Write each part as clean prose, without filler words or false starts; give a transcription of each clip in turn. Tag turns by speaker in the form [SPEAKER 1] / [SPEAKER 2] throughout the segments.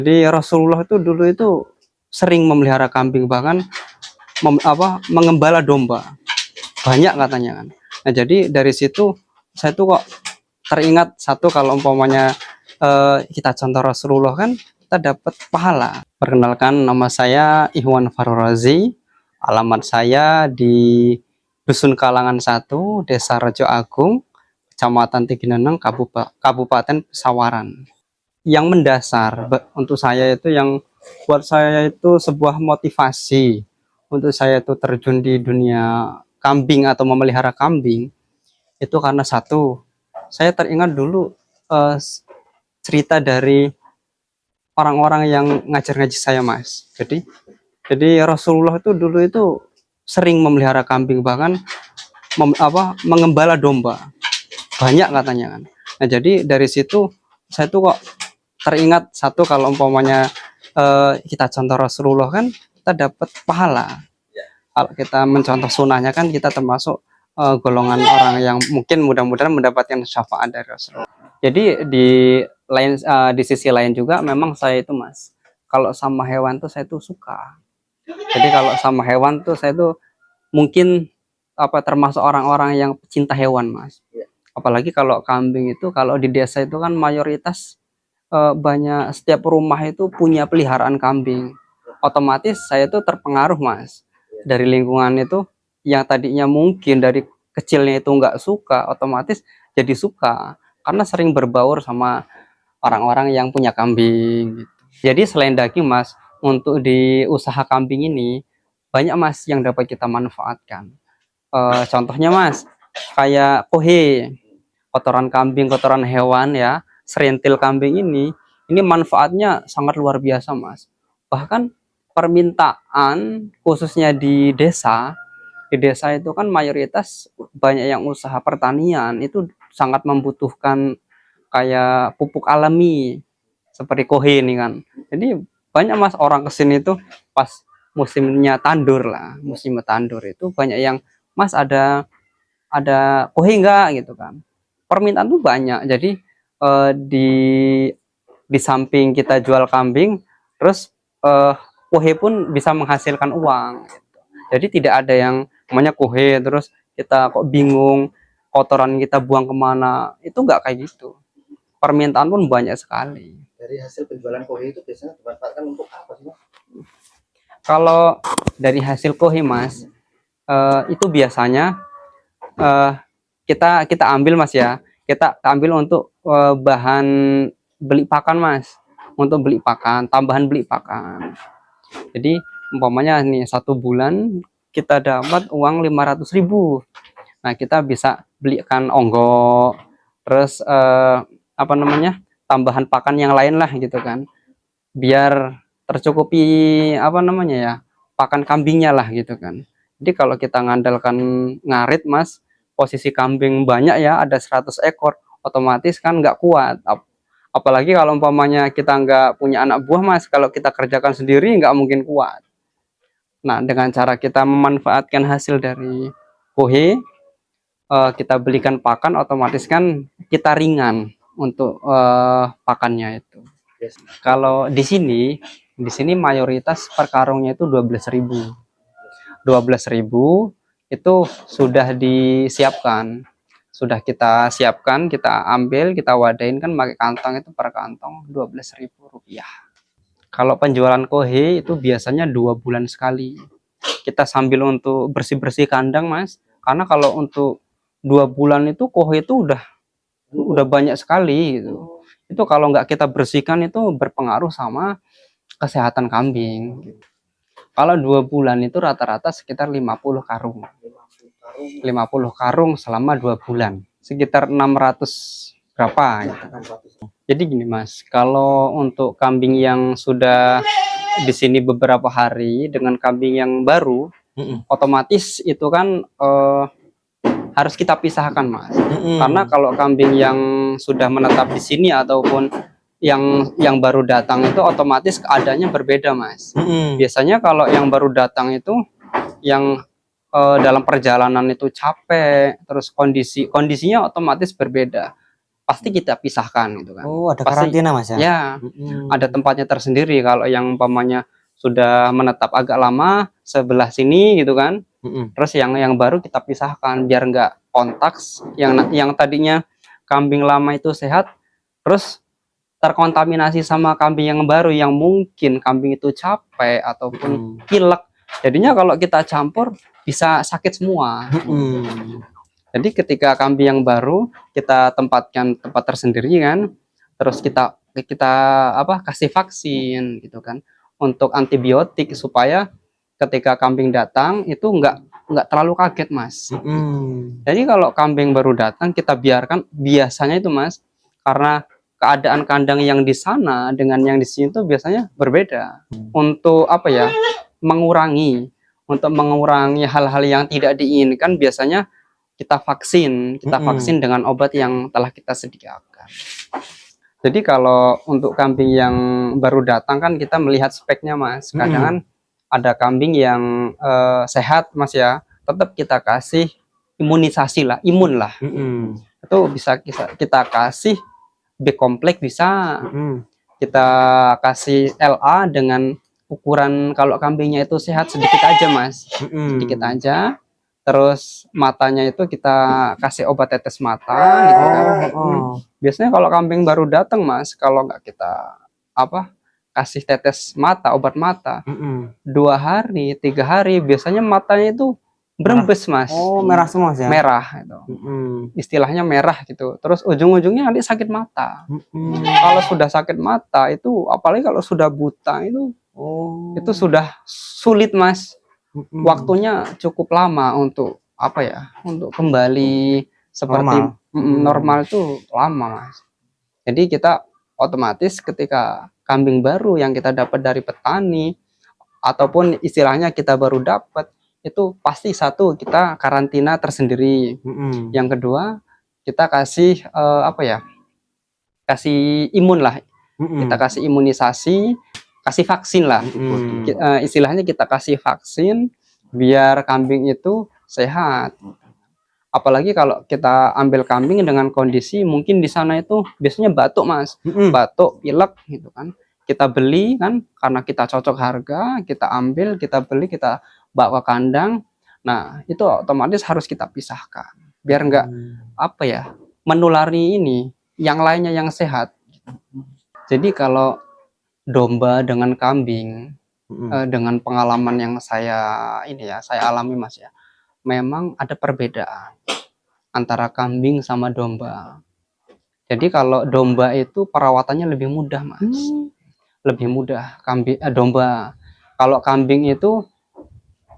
[SPEAKER 1] Jadi Rasulullah itu dulu itu sering memelihara kambing, bahkan mengembala domba. Banyak katanya kan. Nah, jadi dari situ saya tuh kok teringat satu, kalau umpamanya kita contoh Rasulullah kan kita dapat pahala. Perkenalkan, nama saya Ihwan Farorazi. Alamat saya di Dusun Kalangan 1, Desa Rejo Agung, Kecamatan Tigineneng, Kabupaten Pesawaran. Yang mendasar untuk saya itu, yang buat saya itu sebuah motivasi untuk saya itu terjun di dunia kambing atau memelihara kambing, itu karena satu, saya teringat dulu cerita dari orang-orang yang ngajar-ngaji saya, Mas. Jadi Rasulullah itu dulu itu sering memelihara kambing, bahkan mengembala domba. Banyak katanya kan. Nah, jadi dari situ saya tuh kok teringat satu, kalau umpamanya kita contoh Rasulullah kan kita dapat pahala. Kalau kita mencontoh sunnahnya kan kita termasuk golongan orang yang mungkin mudah-mudahan mendapatkan syafaat dari Rasulullah. Jadi di sisi lain juga memang saya itu, Mas, kalau sama hewan tuh saya tuh suka. Jadi kalau sama hewan tuh saya tuh mungkin termasuk orang-orang yang pecinta hewan, Mas. Apalagi kalau kambing itu, kalau di desa itu kan mayoritas banyak, setiap rumah itu punya peliharaan kambing. Otomatis saya tuh terpengaruh, Mas, dari lingkungan itu, yang tadinya mungkin dari kecilnya itu nggak suka, otomatis jadi suka karena sering berbaur sama orang-orang yang punya kambing gitu. Jadi selain daging, Mas, untuk di usaha kambing ini banyak, Mas, yang dapat kita manfaatkan. Contohnya, Mas, kayak kohe, kotoran kambing, kotoran hewan ya, serentil kambing ini manfaatnya sangat luar biasa, Mas. Bahkan permintaan khususnya di desa itu kan mayoritas banyak yang usaha pertanian, itu sangat membutuhkan kayak pupuk alami seperti kohe ini kan. Jadi banyak, Mas, orang kesini tuh pas musimnya tandur lah, musim tandur itu banyak yang, Mas, ada kohe enggak gitu kan. Permintaan tuh banyak. Jadi di samping kita jual kambing, terus kohe pun bisa menghasilkan uang gitu. Jadi tidak ada yang namanya kohe terus kita kok bingung kotoran kita buang kemana, itu enggak kayak gitu. Permintaan pun banyak sekali.
[SPEAKER 2] Dari hasil penjualan kohe itu biasanya dimanfaatkan untuk apa sih, Mas?
[SPEAKER 1] Kalau dari hasil kohe, Mas, itu biasanya kita ambil, Mas, ya. Kita ambil untuk bahan beli pakan, Mas. Untuk beli pakan, tambahan beli pakan. Jadi umpamanya nih 1 bulan kita dapat uang 500.000. Nah, kita bisa belikan onggo, terus tambahan pakan yang lain lah gitu kan, biar tercukupi pakan kambingnya lah gitu kan. Jadi kalau kita ngandalkan ngarit, Mas, posisi kambing banyak ya, ada 100 ekor, otomatis kan nggak kuat. Apalagi kalau umpamanya kita nggak punya anak buah, Mas, kalau kita kerjakan sendiri nggak mungkin kuat. Nah, dengan cara kita memanfaatkan hasil dari kohe, kita belikan pakan, otomatis kan kita ringan untuk pakannya itu. Kalau di sini mayoritas per karungnya itu 12.000. 12.000 itu sudah disiapkan. Sudah kita siapkan, kita ambil, kita wadain kan pakai kantong, itu per kantong Rp12.000. Kalau penjualan kohe itu biasanya 2 bulan sekali. Kita sambil untuk bersih-bersih kandang, Mas. Karena kalau untuk 2 bulan itu kohe itu udah banyak sekali gitu. Itu kalau nggak kita bersihkan itu berpengaruh sama kesehatan kambing. Kalau 2 bulan itu rata-rata sekitar 50 karung. 50 karung selama 2 bulan. Sekitar 600 berapa gitu. Jadi gini, Mas, kalau untuk kambing yang sudah di sini beberapa hari dengan kambing yang baru, otomatis itu kan harus kita pisahkan, Mas. Karena kalau kambing yang sudah menetap di sini ataupun yang baru datang itu otomatis keadaannya berbeda, Mas. Biasanya kalau yang baru datang itu yang dalam perjalanan itu capek, terus kondisinya otomatis berbeda. pasti kita pisahkan gitu kan.
[SPEAKER 3] Oh, ada
[SPEAKER 1] Pasti,
[SPEAKER 3] karantina Mas ya?
[SPEAKER 1] ya, ada tempatnya tersendiri. Kalau yang umpamanya sudah menetap agak lama sebelah sini gitu kan, terus yang baru kita pisahkan biar nggak kontaks. Yang tadinya kambing lama itu sehat, terus terkontaminasi sama kambing yang baru yang mungkin kambing itu capek ataupun pilek. Jadinya kalau kita campur bisa sakit semua. Jadi ketika kambing yang baru kita tempatkan tempat tersendiri kan, terus kita kasih vaksin gitu kan untuk antibiotik supaya ketika kambing datang itu nggak terlalu kaget Mas. Jadi kalau kambing baru datang kita biarkan, biasanya itu Mas, karena keadaan kandang yang di sana dengan yang di sini itu biasanya berbeda. Untuk mengurangi hal-hal yang tidak diinginkan, biasanya kita vaksin dengan obat yang telah kita sediakan. Jadi kalau untuk kambing yang baru datang kan kita melihat speknya Mas. Kadang kan ada kambing yang sehat Mas ya, tetap kita kasih imunisasi lah, imun lah. Itu bisa kita kasih B kompleks, bisa kita kasih LA dengan ukuran, kalau kambingnya itu sehat sedikit aja Mas, sedikit aja. Terus matanya itu kita kasih obat tetes mata gitu kan. Biasanya kalau kambing baru datang Mas, kalau nggak kita kasih tetes mata, obat mata, 2 hari 3 hari biasanya matanya itu berembes Mas.
[SPEAKER 3] Oh, merah semua ya?
[SPEAKER 1] Merah itu. Istilahnya merah gitu. Terus ujung-ujungnya nanti sakit mata. Kalau sudah sakit mata itu, apalagi kalau sudah buta itu sudah sulit Mas. Waktunya cukup lama untuk untuk kembali seperti normal itu lama Mas. Jadi kita otomatis ketika kambing baru yang kita dapat dari petani ataupun istilahnya kita baru dapat, itu pasti satu kita karantina tersendiri. Yang kedua kita kasih kasih imun lah, kita kasih imunisasi, kasih vaksin lah. Istilahnya kita kasih vaksin biar kambing itu sehat. Apalagi kalau kita ambil kambing dengan kondisi mungkin di sana itu biasanya batuk Mas, batuk, pilek gitu kan. Kita beli kan karena kita cocok harga, kita ambil, kita beli, kita bawa ke kandang. Nah itu otomatis harus kita pisahkan biar nggak menulari ini yang lainnya yang sehat. Jadi kalau domba dengan kambing, dengan pengalaman yang saya alami Mas ya, memang ada perbedaan antara kambing sama domba. Jadi kalau domba itu perawatannya lebih mudah Mas, lebih mudah. Domba. Kalau kambing itu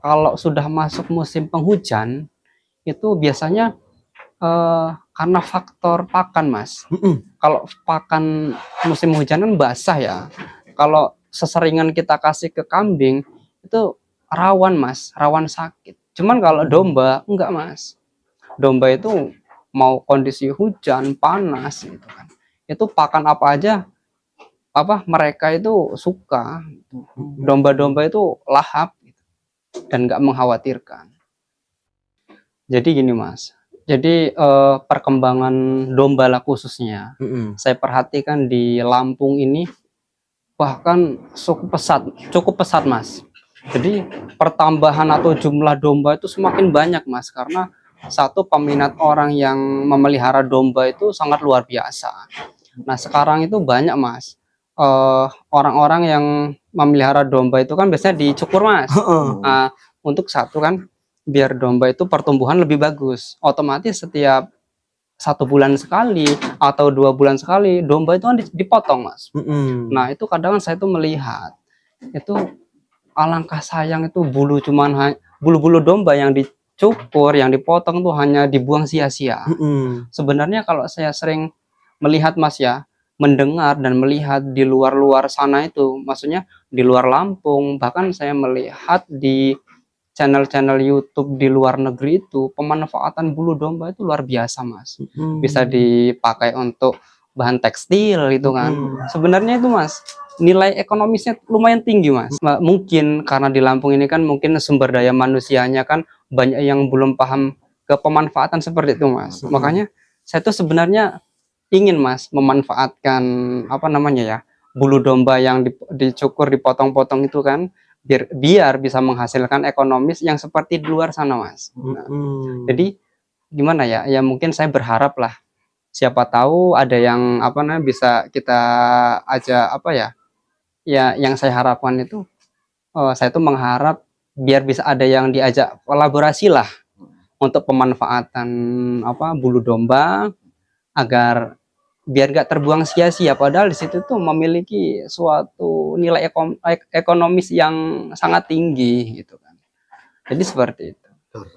[SPEAKER 1] kalau sudah masuk musim penghujan itu biasanya karena faktor pakan Mas. Kalau pakan musim hujan kan basah ya. Kalau seseringan kita kasih ke kambing itu rawan Mas, rawan sakit. Cuman kalau domba enggak Mas. Domba itu mau kondisi hujan, panas gitu kan. Itu pakan apa aja mereka itu suka. Domba-domba itu lahap gitu, dan enggak mengkhawatirkan. Jadi gini Mas. Jadi perkembangan domba lah khususnya, saya perhatikan di Lampung ini bahkan cukup pesat Mas. Jadi pertambahan atau jumlah domba itu semakin banyak Mas, karena satu, peminat orang yang memelihara domba itu sangat luar biasa. Nah sekarang itu banyak Mas, orang-orang yang memelihara domba itu kan biasanya dicukur Mas. Nah, untuk satu kan biar domba itu pertumbuhan lebih bagus, otomatis setiap 1 bulan sekali atau 2 bulan sekali domba itu kan dipotong Mas. Nah itu kadang saya tuh melihat itu alangkah sayang, itu bulu-bulu domba yang dicukur, yang dipotong tuh hanya dibuang sia-sia. Sebenarnya kalau saya sering melihat Mas ya, mendengar dan melihat di luar sana itu, maksudnya di luar Lampung, bahkan saya melihat di channel-channel YouTube di luar negeri itu pemanfaatan bulu domba itu luar biasa Mas. Bisa dipakai untuk bahan tekstil gitu kan. Sebenarnya itu Mas, nilai ekonomisnya lumayan tinggi Mas. Mungkin karena di Lampung ini kan mungkin sumber daya manusianya kan banyak yang belum paham ke pemanfaatan seperti itu Mas. Makanya saya tuh sebenarnya ingin Mas memanfaatkan apa namanya ya, bulu domba yang dicukur, dipotong-potong itu kan, biar bisa menghasilkan ekonomis yang seperti di luar sana Mas. Nah, jadi gimana ya? Ya mungkin saya berharap lah, siapa tahu ada yang apa namanya bisa kita aja apa ya? Ya yang saya harapkan itu, saya tuh mengharap biar bisa ada yang diajak kolaborasi lah untuk pemanfaatan apa bulu domba agar biar nggak terbuang sia-sia, padahal di situ tuh memiliki suatu nilai ekonomis yang sangat tinggi gitu kan. Jadi seperti itu.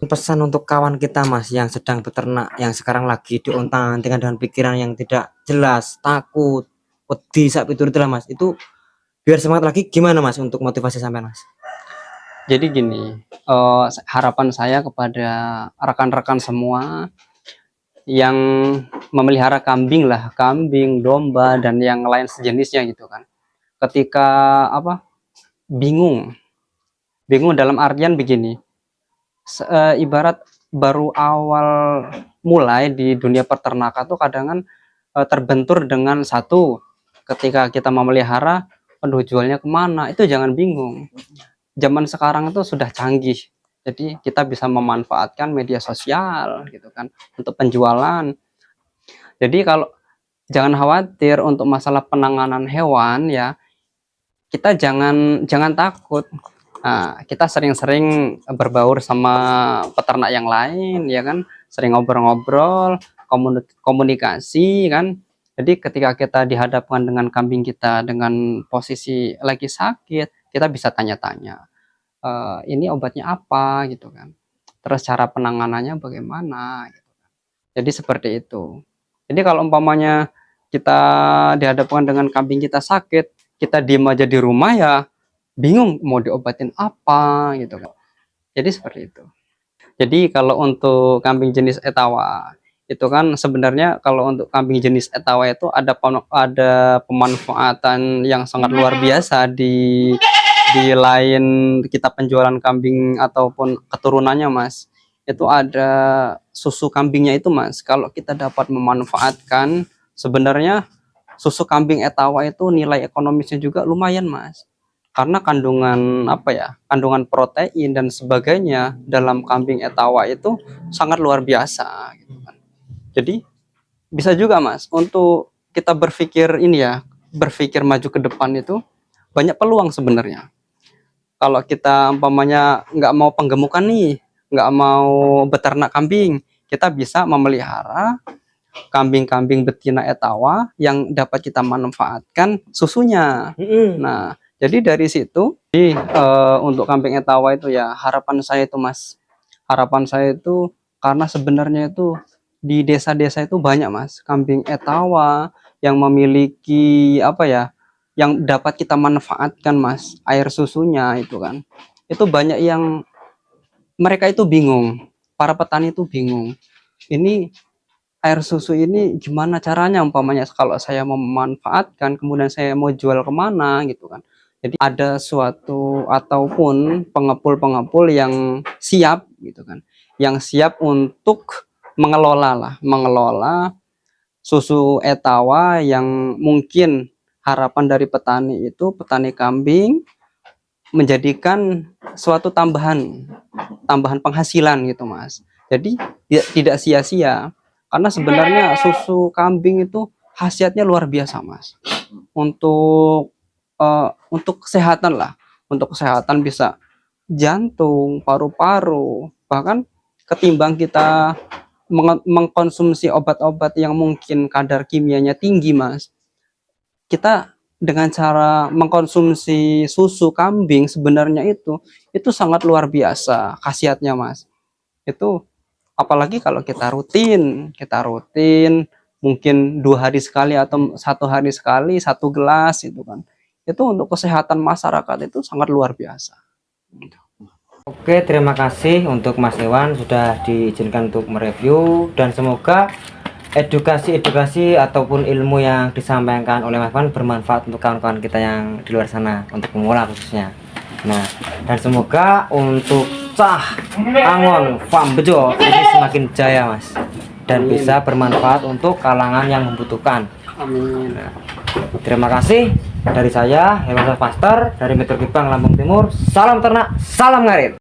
[SPEAKER 3] Pesan untuk kawan kita Mas yang sedang beternak, yang sekarang lagi diontang-antingkan dengan pikiran yang tidak jelas, takut, wedi sak itulah Mas, itu biar semangat lagi gimana Mas untuk motivasi sampean Mas?
[SPEAKER 1] Jadi gini, harapan saya kepada rekan-rekan semua yang memelihara kambing lah, kambing, domba dan yang lain sejenisnya gitu kan. Ketika apa bingung dalam artian begini, ibarat baru awal mulai di dunia peternakan tuh kadang kan terbentur dengan satu, ketika kita memelihara, aduh jualnya kemana, itu jangan bingung. Zaman sekarang itu sudah canggih, jadi kita bisa memanfaatkan media sosial gitu kan untuk penjualan. Jadi kalau jangan khawatir untuk masalah penanganan hewan ya, kita jangan takut. Nah, kita sering-sering berbaur sama peternak yang lain ya kan, sering ngobrol-ngobrol, komunikasi kan. Jadi ketika kita dihadapkan dengan kambing kita dengan posisi lagi sakit, kita bisa tanya-tanya, ini obatnya apa gitu kan, terus cara penanganannya bagaimana gitu kan. Jadi seperti itu. Jadi kalau umpamanya kita dihadapkan dengan kambing kita sakit, kita diem aja di rumah ya bingung mau diobatin apa gitu kan. Jadi seperti itu. Jadi kalau untuk kambing jenis Etawa itu kan sebenarnya, kalau untuk kambing jenis Etawa itu ada pemanfaatan yang sangat luar biasa di lain kita penjualan kambing ataupun keturunannya Mas. Itu ada susu kambingnya itu Mas. Kalau kita dapat memanfaatkan, sebenarnya susu kambing Etawa itu nilai ekonomisnya juga lumayan Mas. Karena kandungan apa ya, kandungan protein dan sebagainya dalam kambing Etawa itu sangat luar biasa gitu kan. Jadi bisa juga Mas untuk kita berpikir ini ya, berpikir maju ke depan itu banyak peluang sebenarnya. Kalau kita umpamanya nggak mau penggemukan nih, nggak mau beternak kambing, kita bisa memelihara kambing-kambing betina Etawa yang dapat kita manfaatkan susunya. Nah, jadi dari situ, untuk kambing Etawa itu ya harapan saya itu Mas, harapan saya itu karena sebenarnya itu di desa-desa itu banyak Mas kambing Etawa yang memiliki apa ya, yang dapat kita manfaatkan Mas, air susunya itu kan. Itu banyak yang mereka itu bingung, para petani itu bingung. Ini air susu ini gimana caranya umpamanya kalau saya mau memanfaatkan kemudian saya mau jual kemana gitu kan. Jadi ada suatu ataupun pengepul-pengepul yang siap gitu kan, yang siap untuk mengelola susu Etawa yang mungkin harapan dari petani itu, petani kambing, menjadikan suatu tambahan penghasilan gitu Mas. Jadi tidak sia-sia, karena sebenarnya susu kambing itu khasiatnya luar biasa Mas. Untuk kesehatan lah, untuk kesehatan bisa jantung, paru-paru, bahkan ketimbang kita mengkonsumsi obat-obat yang mungkin kadar kimianya tinggi Mas. Kita dengan cara mengkonsumsi susu kambing sebenarnya itu sangat luar biasa khasiatnya Mas. Itu apalagi kalau kita rutin mungkin 2 hari sekali atau 1 hari sekali 1 gelas itu kan, itu untuk kesehatan masyarakat itu sangat luar biasa.
[SPEAKER 3] Oke, terima kasih untuk Mas Hewan sudah diizinkan untuk mereview, dan semoga edukasi ataupun ilmu yang disampaikan oleh Mas Hewan bermanfaat untuk kawan-kawan kita yang di luar sana, untuk pemula khususnya. Nah, dan semoga untuk Cah Angon Farm Bejo ini semakin jaya Mas. dan
[SPEAKER 1] Amin.
[SPEAKER 3] bisa bermanfaat untuk kalangan yang membutuhkan.
[SPEAKER 1] Amin.
[SPEAKER 3] Terima kasih dari saya, Hewan Pastor dari Metro Gebang, Lampung Timur. Salam ternak, salam ngarit.